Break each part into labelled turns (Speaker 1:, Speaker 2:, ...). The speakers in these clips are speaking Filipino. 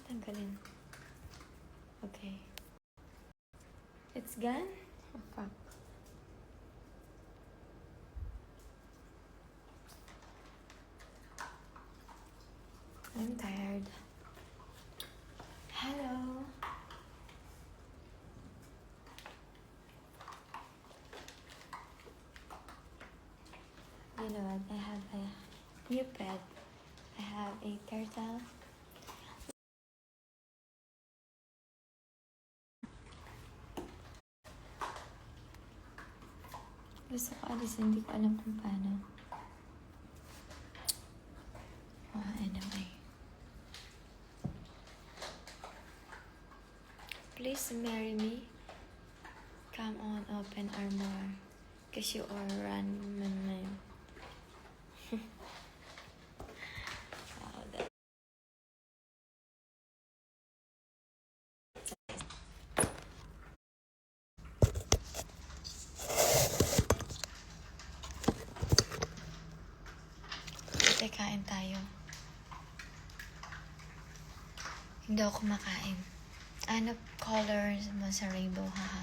Speaker 1: Tanggalin. Okay. It's gone? Oh, fuck. I'm tired. Hello. You know what? I have a new pet. I have a turtle. Gusto ko alis, hindi ko alam kung paano. Oh, anyway. Please marry me. Come on, open armor. Cause you are run man. Wow, that. Sige, kain tayo. Hindi ako kumakain. Ano colors mo sa rainbow, haha?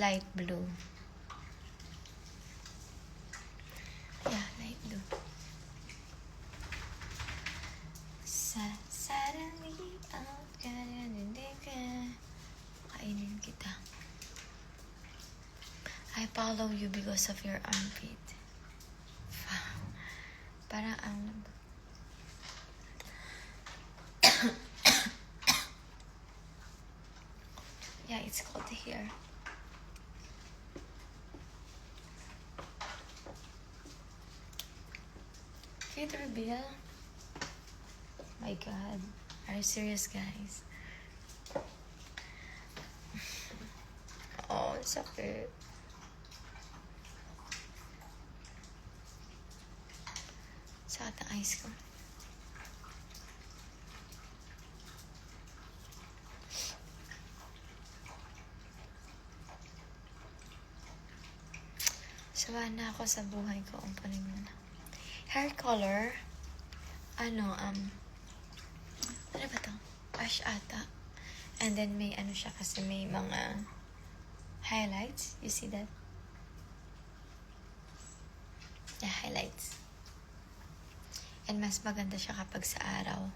Speaker 1: Light blue. Yeah, light blue. Suddenly, out ka na, hindi ka. Kainin kita. I follow you because of your armpit. Parang ang... Yeah, it's cold here. Can you reveal? My God. Are you serious, guys? Oh, it's okay. Sakit ang eyes ko. Sawa na ako sa buhay ko. Umpunin mo na. Hair color. Ano ba to? Ash ata. And then may ano siya kasi may mga highlights. You see that? Yeah, highlights. And mas maganda siya kapag sa araw.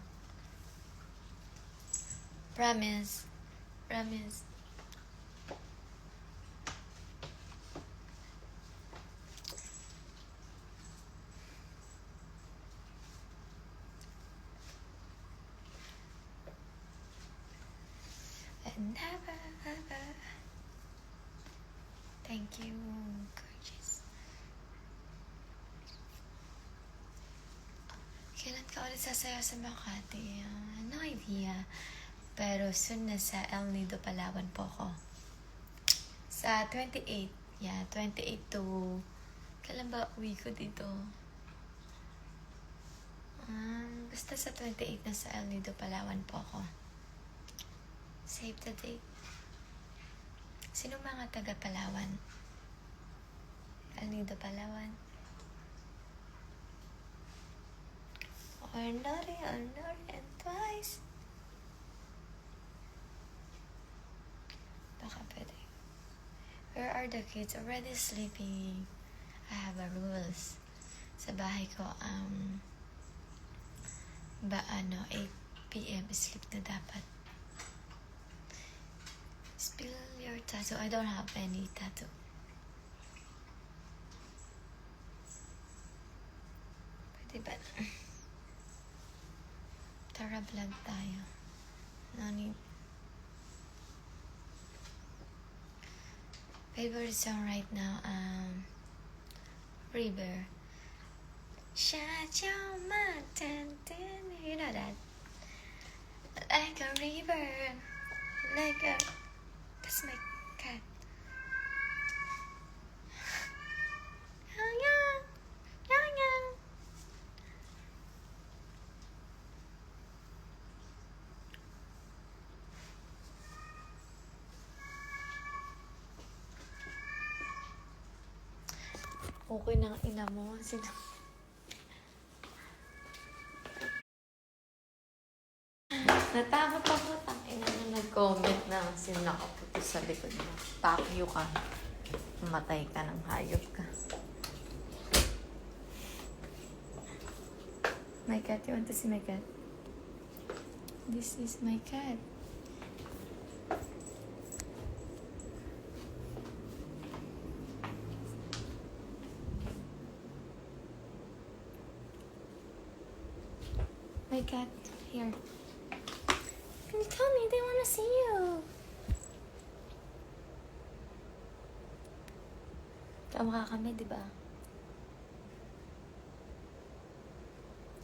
Speaker 1: Promise. Promise. And never, ever. Thank you. Gorgeous. Kailan ka ulit sasayaw sa Makati? No idea. Pero soon na sa El Nido, Palawan po ako. Sa 28. Yeah, 28 to... Kailan ba uwi ko dito? Basta sa 28 na sa El Nido, Palawan po ako. Save the date. Sino mga taga Palawan? El Nido, Palawan. Ordinary, and twice. Baka pwede. Where are the kids? Already sleeping. I have a rules. Sa bahay ko, 8 p.m. sleep na dapat. Spill your tattoo. I don't have any tattoo. Pwede ba? Tara, vlog tayo. No need. Favorite song right now, River. Shut your mouth and you know that. Like a river, like a... That's my cat. Okay ng ina mo. Natakot ako. Tangina na nag-comment na kasi nakaputo sa likod mo. Pakyo ka. Matay ka ng hayop ka. My cat, you want to see my cat? This is my cat. My cat, here. Can you tell me? They want to see you. Kamukha kami, di ba?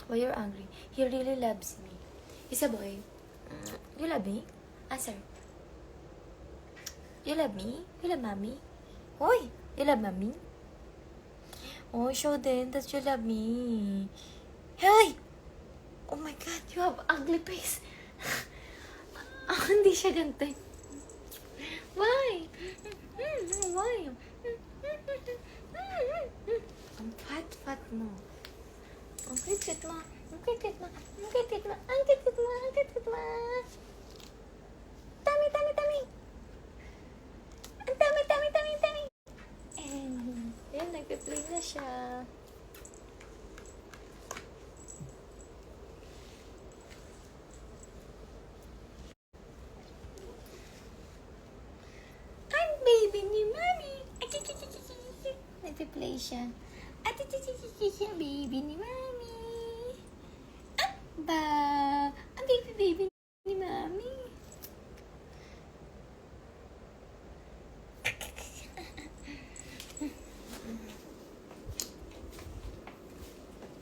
Speaker 1: Why you're angry? He really loves me. He's a boy. You love me? Answer. You love me? You love mommy? Hoy! You love mommy? Oh, show them that you love me. Hey! Oh my God, you have ugly face. Hindi siya ganito. Why? Why? Ang fat mo. Ang cute mo. Ang cute mo. Ang cute mo. Ang cute mo. Ang cute mo. Tummy, tummy, tummy. Ang tummy, tummy, tummy, tummy. And, yan, nag-play na siya. I'm baby ni Mommy. Nag-play siya. Baby ni Mommy. Aba! Ang baby ni Mommy.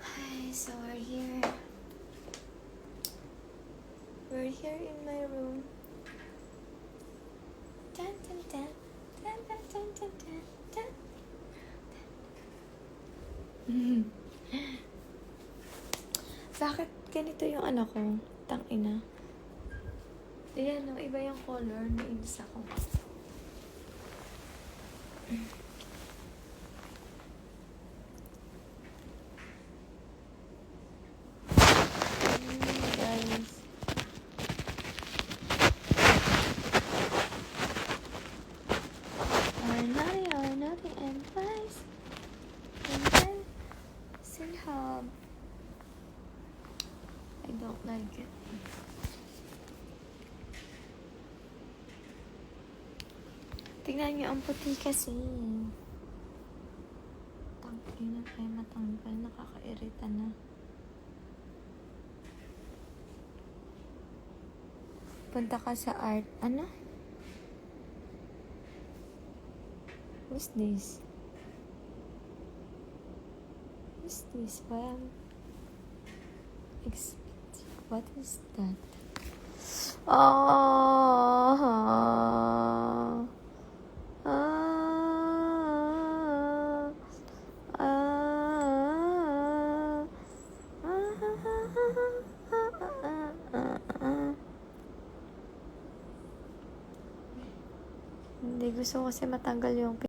Speaker 1: Hi, so we're here. We're here in my room. Dun, dun, dun. Dun, dun, dun, dun, dun, dun. Bakit ganito yung anak ko? Tangina. Ayan, no, iba yung color. Nainis ako. Guys. Or naughty, and twice. And then, still have. I don't like it. Tingnan niyo, ang puti kasi. Tangina, kaya matanggal. Nakakairita na. Punta ka sa art. Ano? What's this? What's this? Why am... What is that? Oh, hindi gusto kasi matanggal yung